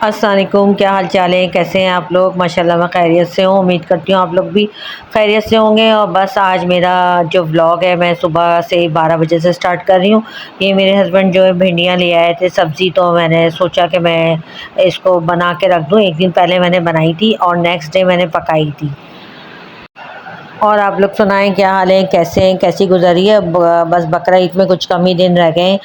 अस्सलाम वालेकुम, क्या हाल चाल है? कैसे हैं आप लोग? माशाल्लाह मैं खैरियत से हूँ। उम्मीद करती हूँ आप लोग भी खैरियत से होंगे। और बस आज मेरा जो व्लॉग है मैं सुबह से 12 बजे से स्टार्ट कर रही हूँ। ये मेरे हस्बैंड जो है भिंडियाँ ले आए थे सब्ज़ी, तो मैंने सोचा कि मैं इसको बना के रख दूँ। एक दिन पहले मैंने बनाई थी और नेक्स्ट डे मैंने पकाई थी। और आप लोग सुनाएं, क्या हाल है? कैसे हैं? कैसी गुजरी है? बस बकरा ईद में कुछ कम ही दिन रह गए हैं।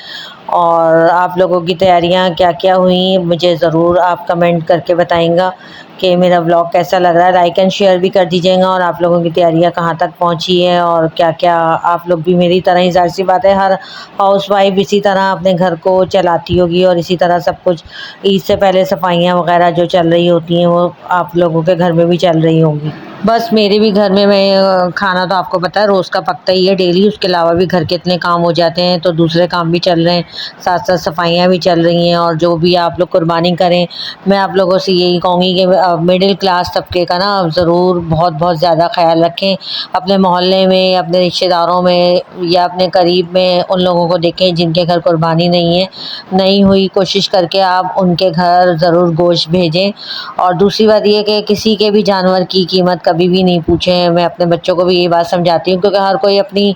और आप लोगों की तैयारियां क्या क्या हुई, मुझे ज़रूर आप कमेंट करके बताएंगा कि मेरा व्लॉग कैसा लग रहा है। लाइक एंड शेयर भी कर दीजिएगा। और आप लोगों की तैयारियां कहाँ तक पहुँची है और क्या क्या आप लोग भी मेरी तरह ही, ज़ाहिर सी बात है हर हाउसवाइफ इसी तरह अपने घर को चलाती होगी और इसी तरह सब कुछ ईद से पहले सफाइयाँ वगैरह जो चल रही होती हैं वो आप लोगों के घर में भी चल रही होंगी। बस मेरे भी घर में खाना तो आपको पता है रोज़ का पकता ही है डेली। उसके अलावा भी घर के इतने काम हो जाते हैं तो दूसरे काम भी चल रहे हैं, साथ साथ सफाइयाँ भी चल रही हैं। और जो भी आप लोग कुर्बानी करें, मैं आप लोगों से यही कहूँगी कि मिडिल क्लास तबके का ना ज़रूर बहुत बहुत ज़्यादा ख्याल रखें। अपने मोहल्ले में, अपने रिश्तेदारों में या अपने करीब में उन लोगों को देखें जिनके घर कुर्बानी नहीं है, नहीं हुई, कोशिश करके आप उनके घर ज़रूर गोश्त भेजें। और दूसरी बात ये कि किसी के भी जानवर की कीमत कभी भी नहीं पूछें। मैं अपने बच्चों को भी ये बात समझाती हूँ, क्योंकि हर कोई अपनी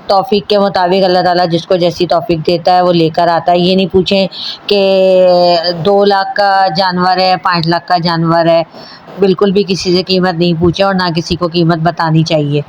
तौफीक के मुताबिक अल्लाह ताला जिसको जैसी तौफीक देता है वो लेकर आता है। ये नहीं पूछें कि 2 लाख का जानवर है, 5 लाख का जानवर है। बिल्कुल भी किसी से कीमत नहीं पूछें और ना किसी को कीमत बतानी चाहिए।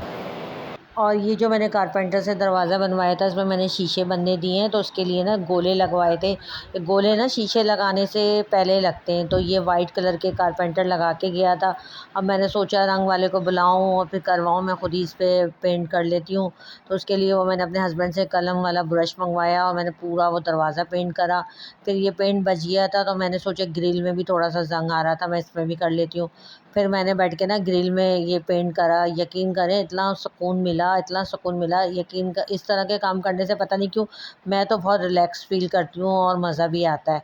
और ये जो मैंने कारपेंटर से दरवाज़ा बनवाया था इसमें मैंने शीशे बनने दिए हैं, तो उसके लिए ना गोले लगवाए थे। गोले ना शीशे लगाने से पहले लगते हैं, तो ये वाइट कलर के कारपेंटर लगा के गया था। अब मैंने सोचा रंग वाले को बुलाऊं और फिर करवाऊं, मैं खुद ही इस पर पेंट कर लेती हूँ। तो उसके लिए वो मैंने अपने हस्बैंड से कलम वाला ब्रश मंगवाया और मैंने पूरा वो दरवाज़ा पेंट करा। फिर ये पेंट बच गया था तो मैंने सोचा ग्रिल में भी थोड़ा सा जंग आ रहा था, मैं इसमें भी कर लेती हूँ। फिर मैंने बैठ के ना ग्रिल में ये पेंट करा। यकीन करें इतना सुकून मिला, इतना सुकून मिला। इस तरह के काम करने से पता नहीं क्यों मैं तो बहुत रिलैक्स फील करती हूँ और मज़ा भी आता है।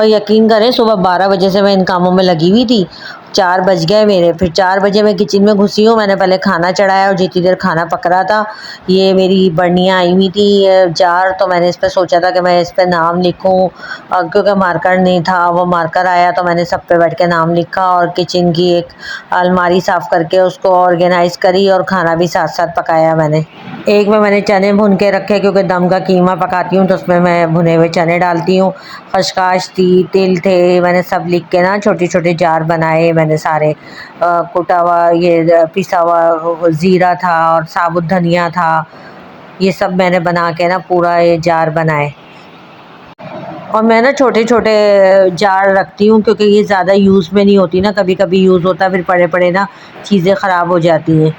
और यकीन करें सुबह 12 बजे से मैं इन कामों में लगी हुई थी। 4 बज गए मेरे, फिर 4 बजे मैं किचन में घुसी हूँ। मैंने पहले खाना चढ़ाया और जितनी देर खाना पक रहा था ये मेरी बर्नियाँ आई हुई थी जार, तो मैंने इस पर सोचा था कि मैं इस पर नाम लिखूँ। क्योंकि मार्कर नहीं था, वो मार्कर आया तो मैंने सब पे बैठ के नाम लिखा और किचन की एक अलमारी साफ़ करके उसको ऑर्गेनाइज़ करी और खाना भी साथ साथ पकाया मैंने। एक में मैंने चने भुन के रखे, क्योंकि दम का कीमा पकाती हूँ तो उसमें मैं भुने हुए चने डालती हूँ। खशखाश थी, तिल थे, मैंने सब लिख के ना छोटे छोटे जार बनाए मैंने सारे। कुटा हुआ ये पिसा हुआ ज़ीरा था और साबुत धनिया था। ये सब मैंने बना के ना पूरा ये जार बनाए। और मैं ना छोटे छोटे जार रखती हूँ, क्योंकि ये ज़्यादा यूज़ में नहीं होती ना, कभी कभी यूज़ होता है फिर पड़े पड़े ना चीज़ें ख़राब हो जाती हैं।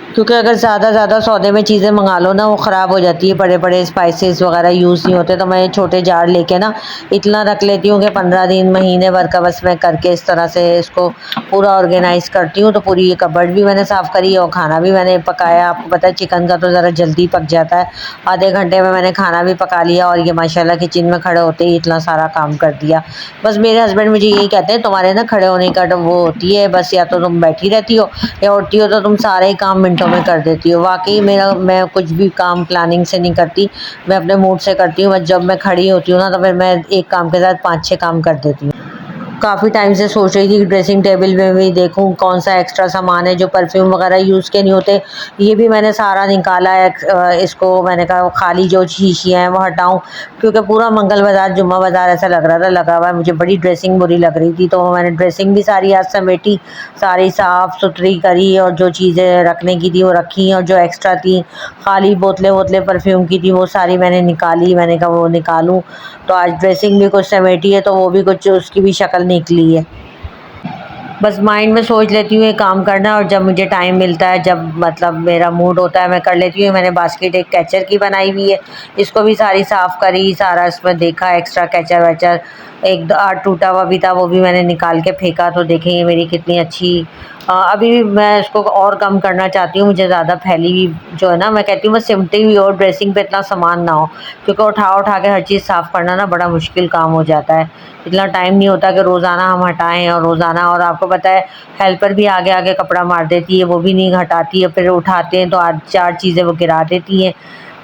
क्योंकि अगर ज़्यादा सौदे में चीज़ें मंगा लो ना वो ख़राब हो जाती है, बड़े बड़े स्पाइसेस वगैरह यूज़ नहीं होते। तो मैं छोटे जार लेके ना इतना रख लेती हूँ कि 15 दिन महीने भर का बस मैं करके इस तरह से इसको पूरा ऑर्गेनाइज़ करती हूँ। तो पूरी ये कबर्ड भी मैंने साफ़ करी और खाना भी मैंने पकाया। आपको पता है चिकन का तो ज़रा जल्दी पक जाता है, आधे घंटे में मैंने खाना भी पका लिया और ये माशाल्लाह किचन में खड़े होते ही इतना सारा काम कर दिया। बस मेरे हस्बैंड मुझे यही कहते हैं तुम्हारे ना खड़े होने का तो वो होती है, बस या तो तुम बैठी रहती हो या उठती हो तो तुम सारे ही काम मिनटों में कर देती हो। वाकई मेरा मैं कुछ भी काम प्लानिंग से नहीं करती, मैं अपने मूड से करती हूँ। बस जब मैं खड़ी होती हूँ ना तो फिर मैं एक काम के साथ 5-6 काम कर देती हूँ। काफ़ी टाइम से सोच रही थी कि ड्रेसिंग टेबल में भी देखूं कौन सा एक्स्ट्रा सामान है जो परफ्यूम वगैरह यूज़ के नहीं होते। ये भी मैंने सारा निकाला है। इसको मैंने कहा खाली जो शीशियाँ हैं वो हटाऊं, क्योंकि पूरा मंगल बाज़ार जुम्मा बाज़ार ऐसा लग रहा था लगा हुआ है। मुझे बड़ी ड्रेसिंग बुरी लग रही थी, तो मैंने ड्रेसिंग भी सारी आज समेटी, सारी साफ़ सुथरी करी और जो चीज़ें रखने की थी वो रखी और जो एक्स्ट्रा थी खाली बोतलें वोतलें परफ्यूम की थी वो सारी मैंने निकाली। मैंने कहा वो निकालूं, तो आज ड्रेसिंग भी कुछ समेटी है तो वो भी कुछ उसकी भी शक्ल निकली है। बस माइंड में सोच लेती हूँ ये काम करना और जब मुझे टाइम मिलता है, जब मतलब मेरा मूड होता है मैं कर लेती हूँ। मैंने बास्केट एक कैचर की बनाई हुई है, इसको भी सारी साफ़ करी, सारा इसमें देखा एक्स्ट्रा कैचर वैचर एक आध टूटा हुआ भी था वो भी मैंने निकाल के फेंका। तो देखें ये मेरी कितनी अच्छी अभी भी मैं इसको और कम करना चाहती हूँ। मुझे ज़्यादा फैली हुई जो है ना, मैं कहती हूँ बस सिमटी हुई और ड्रेसिंग पे इतना सामान ना हो, क्योंकि उठा उठा के हर चीज़ साफ़ करना ना बड़ा मुश्किल काम हो जाता है। इतना टाइम नहीं होता कि रोज़ाना हम हटाएं और रोज़ाना। और आपको पता है हेल्पर भी आगे आगे कपड़ा मार देती है, वो भी नहीं हटाती है, फिर उठाते हैं तो आज 4 चीज़ें वो गिरा देती हैं।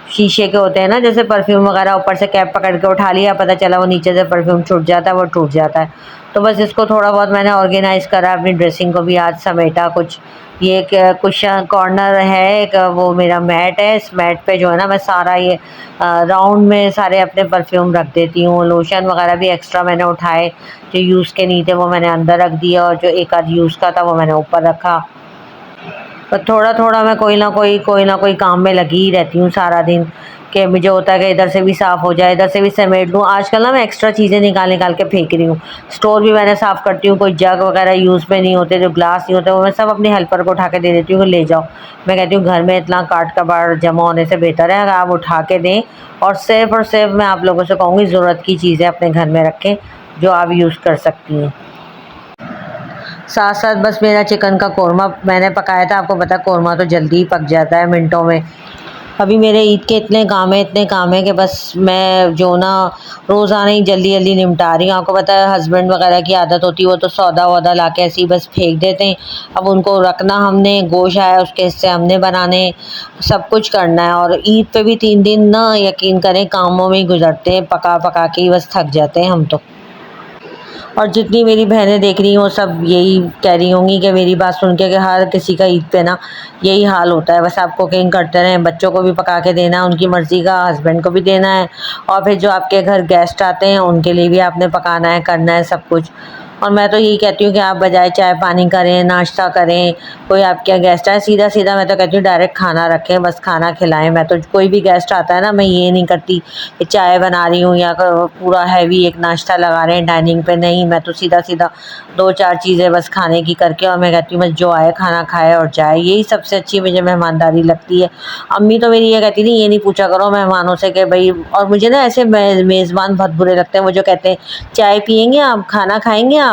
शीशे के होते हैं ना, जैसे परफ्यूम वगैरह, ऊपर से कैप पकड़ के उठा लिया, पता चला वो नीचे से परफ्यूम छूट जाता है, वो टूट जाता है। तो बस इसको थोड़ा बहुत मैंने ऑर्गेनाइज़ करा, अपनी ड्रेसिंग को भी आज समेटा कुछ। ये एक कुशन कॉर्नर है, एक वो मेरा मैट है, इस मैट पे जो है ना मैं सारा ये राउंड में सारे अपने परफ्यूम रख देती हूँ। लोशन वगैरह भी एक्स्ट्रा मैंने उठाए, जो यूज़ के नहीं थे वो मैंने अंदर रख दिया, और जो एक आध यूज़ का था वो मैंने ऊपर रखा। पर थोड़ा थोड़ा मैं कोई ना कोई काम में लगी ही रहती हूँ सारा दिन, कि मुझे होता है कि इधर से भी साफ़ हो जाए, इधर से भी समेट लूँ। आजकल ना मैं एक्स्ट्रा चीज़ें निकाल निकाल के फेंक रही हूँ। स्टोर भी मैंने साफ़ करती हूँ, कोई जग वगैरह यूज़ में नहीं होते, जो ग्लास नहीं होते, वो मैं सब अपनी हेल्पर को उठा के दे देती हूँ कि ले जाओ। मैं कहती हूँ घर में इतना काट कबाड़ जमा होने से बेहतर है अगर आप उठा के दें, और सिर्फ मैं आप लोगों से कहूँगी ज़रूरत की चीज़ें अपने घर में रखें जो आप यूज़ कर सकती हैं। साथ साथ बस मेरा चिकन का कोरमा मैंने पकाया था, आपको पता है कोरमा तो जल्दी ही पक जाता है मिनटों में। अभी मेरे ईद के इतने काम हैं कि बस मैं जो ना रोज़ाना ही जल्दी जल्दी निपटा रही हूँ। आपको पता है हस्बैंड वगैरह की आदत होती है, वो तो सौदा वौदा ला के ऐसे ही बस फेंक देते हैं। अब उनको रखना हमने, गोश्त आया उसके हिस्से हमने बनाने, सब कुछ करना है। और ईद पे भी 3 दिन ना यकीन करें कामों में ही गुजरते हैं, पका पका के ही बस थक जाते हैं हम तो। और जितनी मेरी बहनें देख रही हैं वो सब यही कह रही होंगी कि मेरी बात सुन के, कि हर किसी का ईद पे ना यही हाल होता है, बस आप कुकिंग करते रहें, बच्चों को भी पका के देना है उनकी मर्ज़ी का, हस्बैंड को भी देना है, और फिर जो आपके घर गेस्ट आते हैं उनके लिए भी आपने पकाना है, करना है सब कुछ। और मैं तो यही कहती हूँ कि आप बजाय चाय पानी करें, नाश्ता करें, कोई आपके यहाँ गेस्ट आए, सीधा सीधा मैं तो कहती हूँ डायरेक्ट खाना रखें, बस खाना खिलाएं। मैं तो कोई भी गेस्ट आता है ना, मैं ये नहीं करती कि चाय बना रही हूँ या पूरा हैवी एक नाश्ता लगा रहे हैं डाइनिंग पे, नहीं, मैं तो सीधा सीधा 2-4 चीज़ें बस खाने की करके, और मैं कहती हूँ बस जो आए खाना खाए और जाए, यही सबसे अच्छी मुझे मेहमानदारी लगती है। अम्मी तो मेरी ये कहती थी ये नहीं पूछा करो मेहमानों से कि भाई, और मुझे ना ऐसे मेज़बान बहुत बुरे लगते हैं, वो जो कहते हैं चाय पियेंगे आप, खाना खाएंगे आप,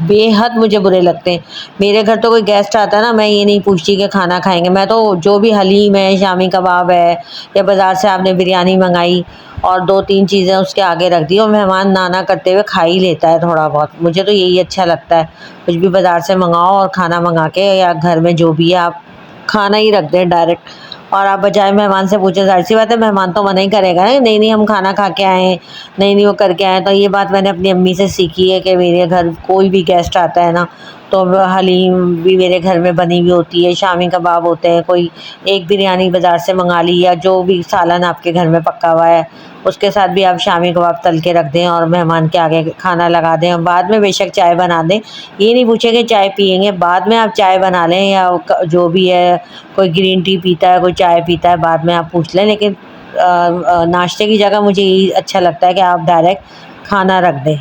बेहद मुझे बुरे लगते हैं। मेरे घर तो कोई गेस्ट आता है ना, मैं ये नहीं पूछती कि खाना खाएंगे, मैं तो जो भी हलीम है, शामी कबाब है, या बाज़ार से आपने बिरयानी मंगाई और 2-3 चीज़ें उसके आगे रख दी, और मेहमान ना ना करते हुए खा ही लेता है थोड़ा बहुत। मुझे तो यही अच्छा लगता है, कुछ भी बाज़ार से मंगाओ और खाना मंगा के, या घर में जो भी है आप खाना ही रख दें डायरेक्ट। और आप बजाय मेहमान से पूछे, ज़ाहिर सी बात है मेहमान तो मना ही करेगा ना, नहीं नहीं हम खाना खा के आए हैं, नहीं नहीं वो करके आए हैं। तो ये बात मैंने अपनी अम्मी से सीखी है कि मेरे घर कोई भी गेस्ट आता है ना, तो हलीम भी मेरे घर में बनी हुई होती है, शामी कबाब होते हैं, कोई एक बिरयानी बाज़ार से मंगा ली, या जो भी सालन आपके घर में पका हुआ है उसके साथ भी आप शामी कबाब तल के रख दें और मेहमान के आगे खाना लगा दें, और बाद में बेशक चाय बना दें। ये नहीं पूछे कि चाय पियेंगे, बाद में आप चाय बना लें, या जो भी है, कोई ग्रीन टी पीता है, कोई चाय पीता है, बाद में आप पूछ लें। लेकिन नाश्ते की जगह मुझे यही अच्छा लगता है कि आप डायरेक्ट खाना रख दें।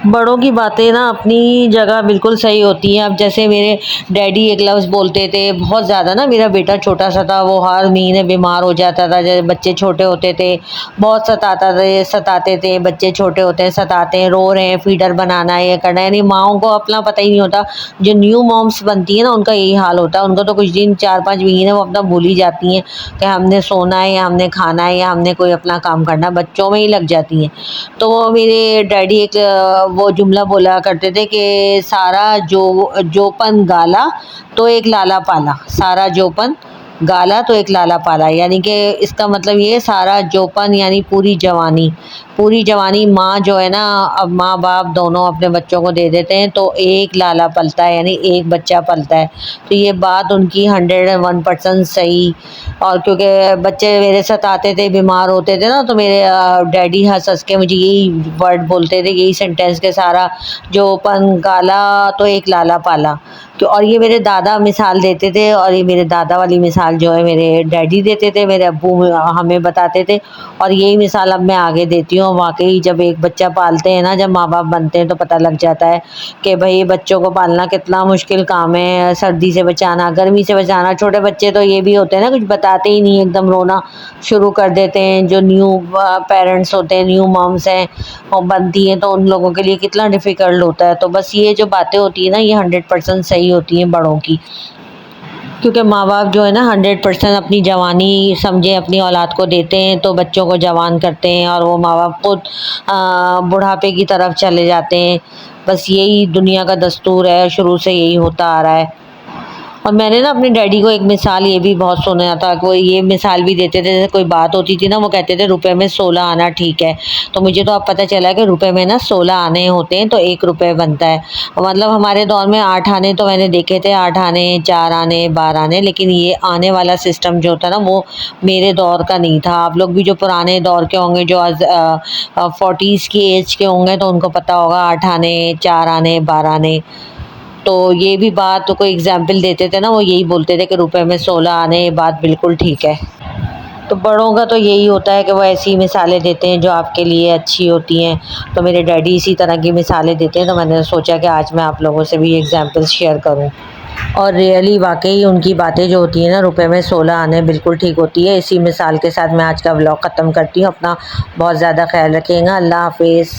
बड़ों की बातें ना अपनी जगह बिल्कुल सही होती हैं। अब जैसे मेरे डैडी एक लफ्ज़ बोलते थे बहुत ज़्यादा ना, मेरा बेटा छोटा सा था, वो हर महीने बीमार हो जाता था, जैसे बच्चे छोटे होते थे, बहुत सताते थे, बच्चे छोटे होते हैं सताते हैं, रो रहे हैं, फीडर बनाना है, ये करना है, यानी माँओं को अपना पता ही नहीं होता। जो न्यू मॉम्स बनती हैं ना उनका यही हाल होता है, उनको तो कुछ दिन 4-5 महीने वो अपना भूल ही जाती हैं कि हमने सोना है, या हमने खाना है, या हमने कोई अपना काम करना, बच्चों में ही लग जाती हैं। तो वो मेरे डैडी एक वो जुमला बोला करते थे कि सारा जोपन गाला तो एक लाला पाला, सारा जोपन गाला तो एक लाला पाला, यानी कि इसका मतलब ये, सारा जोपन यानी पूरी जवानी माँ जो है ना, अब माँ बाप दोनों अपने बच्चों को दे देते हैं तो एक लाला पलता है, यानी एक बच्चा पलता है। तो ये बात उनकी 101% सही। और क्योंकि बच्चे मेरे साथ आते थे, बीमार होते थे ना, तो मेरे डैडी हंस हंस के मुझे यही वर्ड बोलते थे, यही सेंटेंस के सारा जो पन गाला तो एक लाला पाला। तो और ये मेरे दादा मिसाल देते थे, और ये मेरे दादा वाली मिसाल जो है मेरे डैडी देते थे, मेरे अब्बू हमें बताते थे, और यही मिसाल अब मैं आगे देती हूँ। वाकई जब एक बच्चा पालते हैं ना, जब माँ बाप बनते हैं, तो पता लग जाता है कि भाई बच्चों को पालना कितना मुश्किल काम है। सर्दी से बचाना, गर्मी से बचाना, छोटे बच्चे तो ये भी होते हैं ना, कुछ बताते ही नहीं, एकदम रोना शुरू कर देते हैं। जो न्यू पेरेंट्स होते हैं, न्यू मॉम्स हैं और बनती हैं, तो उन लोगों के लिए कितना डिफ़िकल्ट होता है। तो बस ये जो बातें होती हैं ना, ये 100% सही होती हैं बड़ों की, क्योंकि माँ बाप जो है ना 100% अपनी जवानी समझे अपनी औलाद को देते हैं, तो बच्चों को जवान करते हैं, और वो माँ बाप खुद बुढ़ापे की तरफ चले जाते हैं। बस यही दुनिया का दस्तूर है, शुरू से यही होता आ रहा है। और मैंने ना अपने डैडी को एक मिसाल ये भी बहुत सुना था कि वो ये मिसाल भी देते थे, जैसे कोई बात होती थी ना, वो कहते थे रुपए में 16 आना ठीक है। तो मुझे तो अब पता चला कि रुपए में ना 16 आने होते हैं तो 1 रुपए बनता है। और मतलब हमारे दौर में 8 आने तो मैंने देखे थे, 8 आने, 4 आने, 12 आने, लेकिन ये आने वाला सिस्टम जो था ना वो मेरे दौर का नहीं था। आप लोग भी जो पुराने दौर के होंगे, जो आज 40s की एज के होंगे, तो उनको पता होगा 8 आने, 4 आने, 12 आने। तो ये भी बात, तो कोई एग्जाम्पल देते थे ना, वो यही बोलते थे कि रुपए में 16 आने, ये बात बिल्कुल ठीक है। तो बड़ों का तो यही होता है कि वो ऐसी मिसालें देते हैं जो आपके लिए अच्छी होती हैं। तो मेरे डैडी इसी तरह की मिसालें देते हैं, तो मैंने सोचा कि आज मैं आप लोगों से भी एग्जाम्पल्स शेयर करूं। और रियली वाकई उनकी बातें जो होती हैं ना, रुपए में 16 आने बिल्कुल ठीक होती है। इसी मिसाल के साथ मैं आज का व्लॉग ख़त्म करती हूँ। अपना बहुत ज़्यादा ख्याल रखिएगा। अल्लाह हाफिज़।